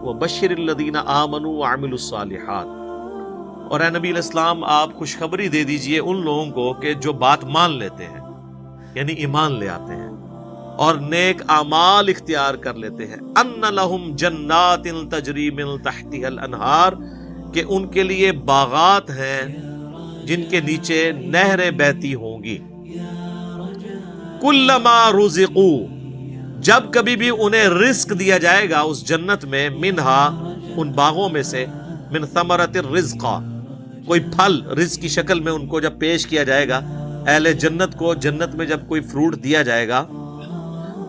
وَبَشِّرِ الَّذِينَ آمَنُوا وَعَمِلُوا الصَّالِحَاتِ، اور اے نبی علیہ السلام آپ خوشخبری دے دیجئے ان لوگوں کو کہ جو بات مان لیتے ہیں، یعنی ایمان لے آتے ہیں اور نیک اعمال اختیار کر لیتے ہیں، ان لہم جنات تجری من تحتها الانہار، کہ ان کے لیے باغات ہیں جن کے نیچے نہریں بہتی ہوں گی، کلما رزقوا، جب کبھی بھی انہیں رزق دیا جائے گا اس جنت میں، منہا ان باغوں میں سے، من ثمرۃ الرزق، کوئی پھل رزق کی شکل میں ان کو جب پیش کیا جائے گا، اہل جنت کو جنت میں جب کوئی فروٹ دیا جائے گا،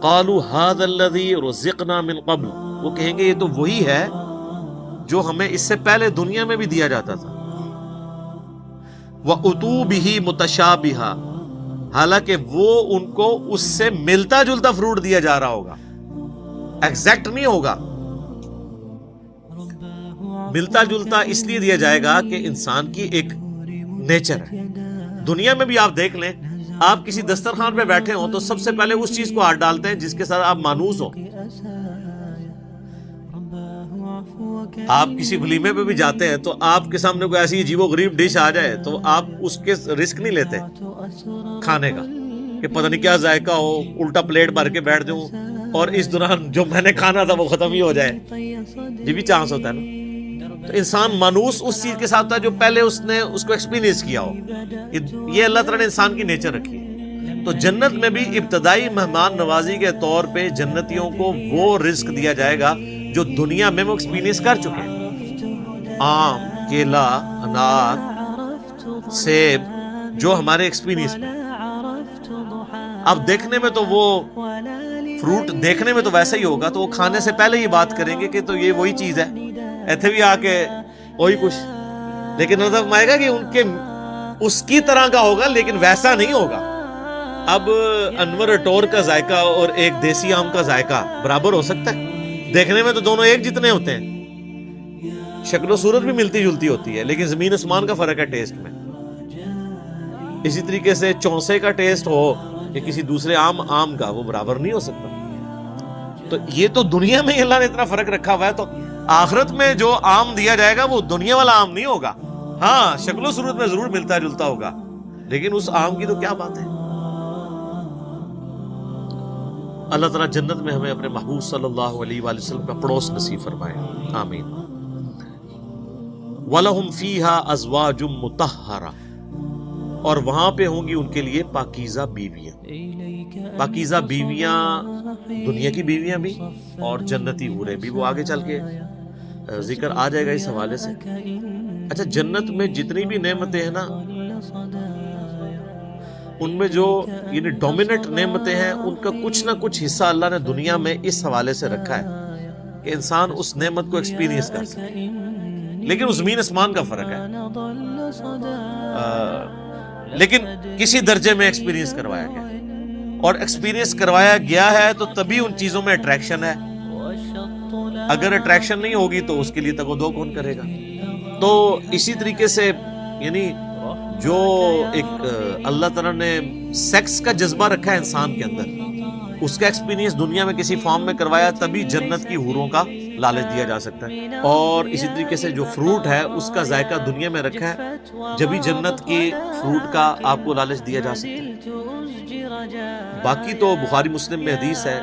قالوا ھذا الذی رزقنا من قبل، وہ کہیں گے یہ تو وہی ہے جو ہمیں اس سے پہلے دنیا میں بھی دیا جاتا تھا، وَأُتُوا بِهِ مُتَشَابِهًا، حالانکہ وہ ان کو اس سے ملتا جلتا فروٹ دیا جا رہا ہوگا، ایگزیکٹ نہیں ہوگا، ملتا جلتا اس لیے دیا جائے گا کہ انسان کی ایک نیچر ہے۔ دنیا میں بھی آپ دیکھ لیں، آپ کسی دسترخوان پہ بیٹھے ہوں تو سب سے پہلے اس چیز کو ہاتھ ڈالتے ہیں جس کے ساتھ آپ مانوس ہو۔ آپ کسی ولیمے پہ بھی جاتے ہیں تو آپ کے سامنے کوئی ایسی عجیب و غریب ڈش آ جائے تو آپ اس کے رسک نہیں لیتے کھانے کا کہ پتہ نہیں کیا ذائقہ ہو، الٹا پلیٹ بھر کے بیٹھ جاؤں اور اس دوران جو میں نے کھانا تھا وہ ختم ہی ہو جائے، یہ بھی چانس ہوتا ہے نا۔ تو انسان مانوس اس چیز کے ساتھ ہوتا ہے جو پہلے اس نے اس کو ایکسپیرینس کیا ہو، یہ اللہ تعالیٰ نے انسان کی نیچر رکھی ہے۔ تو جنت میں بھی ابتدائی مہمان نوازی کے طور پہ جنتیوں کو وہ رزق دیا جائے گا جو دنیا میں وہ ایکسپیرینس کر چکے ہیں، آم، کیلا، انار، سیب، جو ہمارے ایکسپیرینس میں۔ اب دیکھنے میں تو وہ فروٹ دیکھنے میں تو ویسا ہی ہوگا، تو وہ کھانے سے پہلے یہ بات کریں گے کہ تو یہ وہی چیز ہے، ایتھے بھی آ کے وہی کچھ، لیکن مطلب آئے گا کہ ان کے اس کی طرح کا ہوگا لیکن ویسا نہیں ہوگا۔ اب انور اٹور کا ذائقہ اور ایک دیسی آم کا ذائقہ برابر ہو سکتا ہے؟ دیکھنے میں تو دونوں ایک جتنے ہوتے ہیں، شکل و صورت بھی ملتی جلتی ہوتی ہے، لیکن زمین آسمان کا فرق ہے ٹیسٹ میں۔ اسی طریقے سے چونسے کا ٹیسٹ ہو کہ کسی دوسرے آم کا، وہ برابر نہیں ہو سکتا۔ تو یہ تو دنیا میں ہی اللہ نے اتنا فرق رکھا ہوا ہے، تو آخرت میں جو آم دیا جائے گا وہ دنیا والا آم نہیں ہوگا، ہاں شکل و صورت میں ضرور ملتا جلتا ہوگا، لیکن اس آم کی تو کیا بات ہے۔ اللہ تعالیٰ جنت میں ہمیں اپنے محبوب صلی اللہ علیہ وآلہ وسلم کا پڑوس نصیب فرمائے، آمین۔ وَلَهُمْ فِيهَا أَزْوَاجٌ مُطَهَّرَةٌ، اور وہاں پہ ہوں گی ان کے لیے پاکیزہ بیویاں۔ پاکیزہ بیویاں دنیا کی بیویاں بھی اور جنتی حوریں بھی، وہ آگے چل کے ذکر آ جائے گا اس حوالے سے۔ اچھا، جنت میں جتنی بھی نعمتیں ہیں نا، ان میں جو یعنی ڈومیننٹ نعمتیں ہیں، ان کا کچھ نہ کچھ حصہ اللہ نے دنیا میں اس حوالے سے رکھا ہے کہ انسان اس نعمت کو ایکسپیرینس کر سکے، لیکن اس زمین آسمان کا فرق ہے، لیکن کسی درجے میں ایکسپیرینس کروایا گیا، اور ایکسپیرینس کروایا گیا ہے تو تبھی ان چیزوں میں اٹریکشن ہے، اگر اٹریکشن نہیں ہوگی تو اس کے لیے تگ و دو کون کرے گا۔ تو اسی طریقے سے یعنی جو ایک اللہ تعالیٰ نے سیکس کا جذبہ رکھا ہے انسان کے اندر، اس کا ایکسپیرینس دنیا میں کسی فارم میں کروایا تبھی جنت کی حوروں کا لالچ دیا جا سکتا ہے۔ اور اسی طریقے سے جو فروٹ ہے اس کا ذائقہ دنیا میں رکھا ہے، جبھی جنت کی فروٹ کا آپ کو لالچ دیا جا سکتا ہے۔ باقی تو بخاری مسلم میں حدیث ہے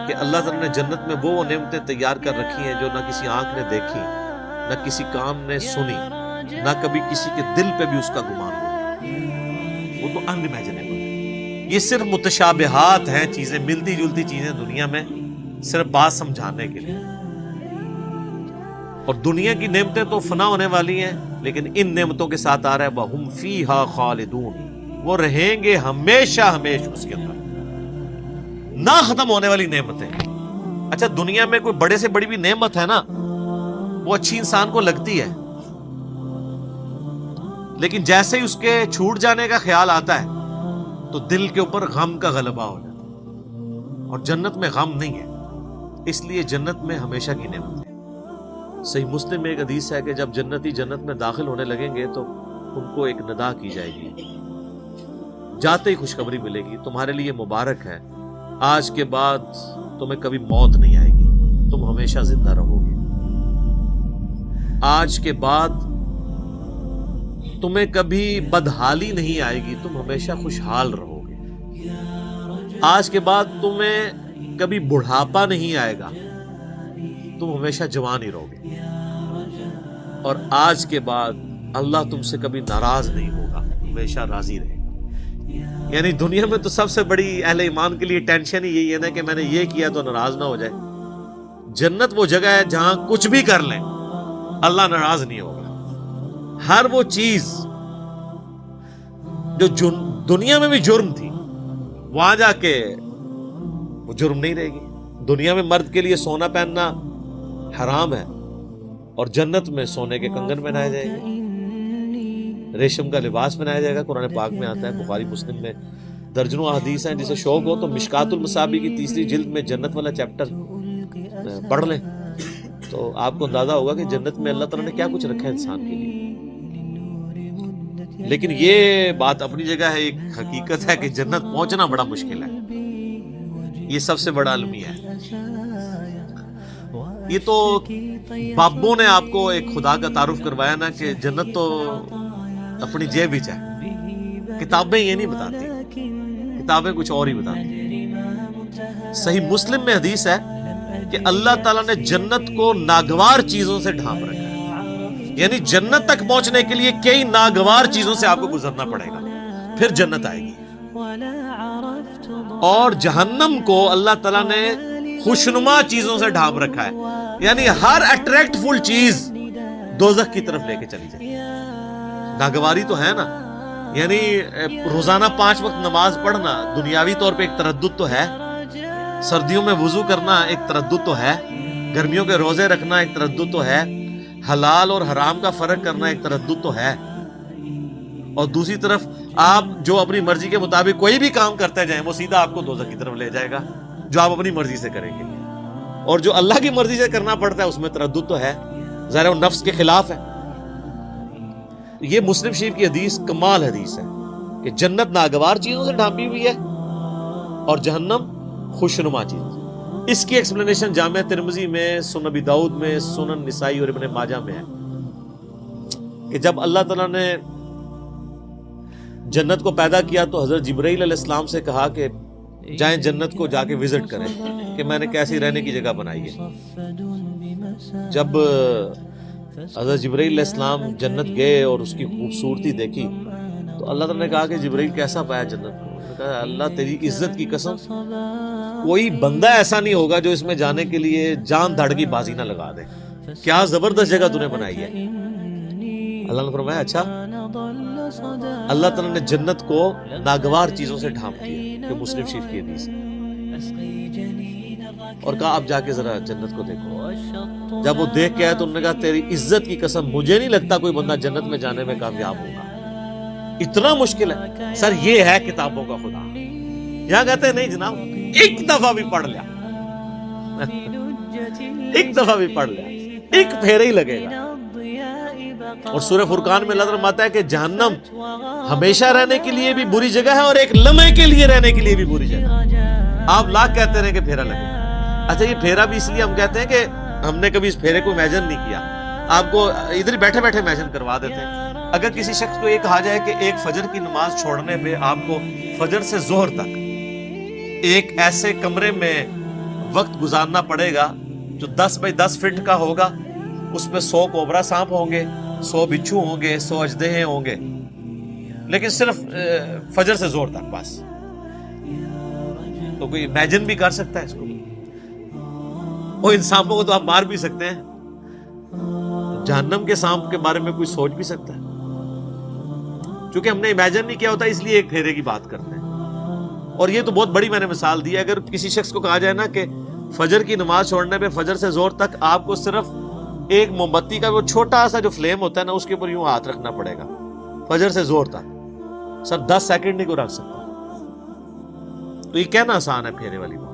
کہ اللہ تعالیٰ نے جنت میں وہ نعمتیں تیار کر رکھی ہیں جو نہ کسی آنکھ نے دیکھی، نہ کسی کان نے سنی، نہ کبھی کسی کے دل پہ بھی اس کا گمان ہوا، وہ تو ان امیجنیبل۔ یہ صرف متشابہات ہیں، چیزیں ملتی جلتی چیزیں دنیا میں، صرف بات سمجھانے کے لیے۔ اور دنیا کی نعمتیں تو فنا ہونے والی ہیں، لیکن ان نعمتوں کے ساتھ آ رہا ہے وَهُمْ فِيهَا خَالِدُونَ، وہ رہیں گے ہمیشہ ہمیشہ اس کے اندر، نہ ختم ہونے والی نعمتیں۔ اچھا، دنیا میں کوئی بڑے سے بڑی بھی نعمت ہے نا، وہ اچھی انسان کو لگتی ہے، لیکن جیسے ہی اس کے چھوٹ جانے کا خیال آتا ہے تو دل کے اوپر غم کا غلبہ ہو جاتا ہے، اور جنت میں غم نہیں ہے، اس لیے جنت میں ہمیشہ کی نعمت ہے۔ صحیح مسلم میں ایک حدیث ہے کہ جب جنتی جنت میں داخل ہونے لگیں گے تو ان کو ایک ندا کی جائے گی، جاتے ہی خوشخبری ملے گی، تمہارے لیے مبارک ہے، آج کے بعد تمہیں کبھی موت نہیں آئے گی، تم ہمیشہ زندہ رہو گے۔ آج کے بعد تمہیں کبھی بدحالی نہیں آئے گی، تم ہمیشہ خوشحال رہو گے۔ آج کے بعد تمہیں کبھی بڑھاپا نہیں آئے گا، تم ہمیشہ جوان ہی رہو گے۔ اور آج کے بعد اللہ تم سے کبھی ناراض نہیں ہوگا، ہمیشہ راضی رہے گا۔ یعنی دنیا میں تو سب سے بڑی اہل ایمان کے لیے ٹینشن ہی یہی ہے نا کہ میں نے یہ کیا تو ناراض نہ ہو جائے۔ جنت وہ جگہ ہے جہاں کچھ بھی کر لیں اللہ ناراض نہیں ہوگا۔ ہر وہ چیز جو دنیا میں بھی جرم تھی وہاں جا کے وہ جرم نہیں رہے گی۔ دنیا میں مرد کے لیے سونا پہننا حرام ہے، اور جنت میں سونے کے کنگن پہنائے جائیں گے، ریشم کا لباس پہنایا جائے گا۔ قرآن پاک میں آتا ہے، بخاری مسلم میں درجنوں احادیث ہیں۔ جسے شوق ہو تو مشکات المصابیح کی 3 جلد میں جنت والا چیپٹر پڑھ لیں تو آپ کو اندازہ ہوگا کہ جنت میں اللہ تعالیٰ نے کیا کچھ رکھا ہے انسان کے لیے۔ لیکن یہ بات اپنی جگہ ہے، ایک حقیقت ہے کہ جنت پہنچنا بڑا مشکل ہے، یہ سب سے بڑا المیہ ہے۔ یہ تو بابوں نے آپ کو ایک خدا کا تعارف کروایا نا کہ جنت تو اپنی جیب وچ ہے، کتابیں یہ نہیں بتاتی، کتابیں کچھ اور ہی بتاتی۔ صحیح مسلم میں حدیث ہے کہ اللہ تعالیٰ نے جنت کو ناگوار چیزوں سے ڈھانپ رکھا ہے، یعنی جنت تک پہنچنے کے لیے کئی ناگوار چیزوں سے آپ کو گزرنا پڑے گا، پھر جنت آئے گی۔ اور جہنم کو اللہ تعالیٰ نے خوشنما چیزوں سے ڈھانپ رکھا ہے، یعنی ہر اٹریکٹ فل چیز دوزخ کی طرف لے کے چلی جائے۔ ناگواری تو ہے نا، یعنی روزانہ 5 وقت نماز پڑھنا دنیاوی طور پہ ایک تردد تو ہے، سردیوں میں وضو کرنا ایک تردد تو ہے، گرمیوں کے روزے رکھنا ایک تردد تو ہے، حلال اور حرام کا فرق کرنا ایک تردد تو ہے، اور دوسری طرف آپ جو اپنی مرضی کے مطابق کوئی بھی کام کرتے جائیں وہ سیدھا آپ کو دوزخ کی طرف لے جائے گا، جو آپ اپنی مرضی سے کریں گے۔ اور جو اللہ کی مرضی سے کرنا پڑتا ہے اس میں تردد تو ہے، ظاہر وہ نفس کے خلاف ہے۔ یہ مسلم شریف کی حدیث کمال حدیث ہے کہ جنت ناگوار چیزوں سے ڈھانپی ہوئی ہے اور جہنم خوشنما چیز۔ اس کی ایکسپلینیشن جامع ترمذی میں، سنن ابی داؤد میں، سنن نسائی اور ابن ماجہ میں ہے کہ جب اللہ تعالیٰ نے جنت کو پیدا کیا تو حضرت جبرائیل علیہ السلام سے کہا کہ جائیں جنت کو جا کے وزٹ کریں کہ میں نے کیسی رہنے کی جگہ بنائی ہے۔ جب حضرت جبرائیل علیہ السلام جنت گئے اور اس کی خوبصورتی دیکھی تو اللہ تعالیٰ نے کہا کہ جبرائیل کیسا پایا جنت کو؟ انہوں نے کہا اللہ تیری عزت کی قسم کوئی بندہ ایسا نہیں ہوگا جو اس میں جانے کے لیے جان دھڑ کی بازی نہ لگا دے، کیا زبردست جگہ تو نے بنائی ہے۔ اللہ نے فرمایا اچھا، اللہ تعالیٰ نے جنت کو ناگوار چیزوں سے ڈھانپ دیا، کہ مسلم شریف کی حدیث ہے، اور کہا آپ جا کے ذرا جنت کو دیکھو۔ جب وہ دیکھ کے آئے تو انہوں نے کہا تیری عزت کی قسم مجھے نہیں لگتا کوئی بندہ جنت میں جانے میں کامیاب ہوگا، اتنا مشکل ہے۔ سر یہ ہے کتابوں کا خدا، یہاں کہتے ہیں نہیں جناب ایک دفعہ بھی پڑھ لیا، ایک دفعہ بھی پڑھ لیا، ایک پھیرا ہی لگے گا۔ اور سورہ فرقان میں اللہ تعالیٰ فرماتا ہے کہ جہنم ہمیشہ رہنے کے لیے بھی بری جگہ ہے اور ایک لمحے کے لیے رہنے کے لیے بھی بری جگہ۔ آپ لاکھ کہتے رہے کہ پھیرا لگے گا، اچھا یہ پھیرا بھی اس لیے ہم کہتے ہیں کہ ہم نے کبھی اس پھیرے کو امیجن نہیں کیا، آپ کو ادھر بیٹھے بیٹھے امیجن کروا دیتے ہیں۔ اگر کسی شخص کو یہ کہا جائے کہ ایک فجر کی نماز چھوڑنے پہ آپ کو فجر سے ظہر تک ایک ایسے کمرے میں وقت گزارنا پڑے گا جو 10 بائی 10 فٹ کا ہوگا، اس میں 100 کوبرا سانپ ہوں گے، 100 بچھو ہوں گے، 100 اژدہے ہوں گے، لیکن صرف فجر سے ظہر تک بس، تو کوئی امیجن بھی کر سکتا ہے اس کو؟ وہ ان سانپوں کو تو آپ مار بھی سکتے ہیں، جہنم کے سانپ کے بارے میں کوئی سوچ بھی سکتا ہے؟ چونکہ ہم نے امیجن نہیں کیا ہوتا اس لیے ایک پھیرے کی بات کرتے ہیں۔ اور یہ تو بہت بڑی میں نے مثال دی ہے، اگر کسی شخص کو کہا جائے نا کہ فجر کی نماز چھوڑنے پہ فجر سے ظہر تک آپ کو صرف ایک موم بتی کا وہ چھوٹا سا جو فلیم ہوتا ہے نا اس کے اوپر یوں ہاتھ رکھنا پڑے گا فجر سے ظہر تک، سر 10 سیکنڈ نہیں کو رکھ سکتا، تو یہ کہنا آسان ہے پھیرے والی بات۔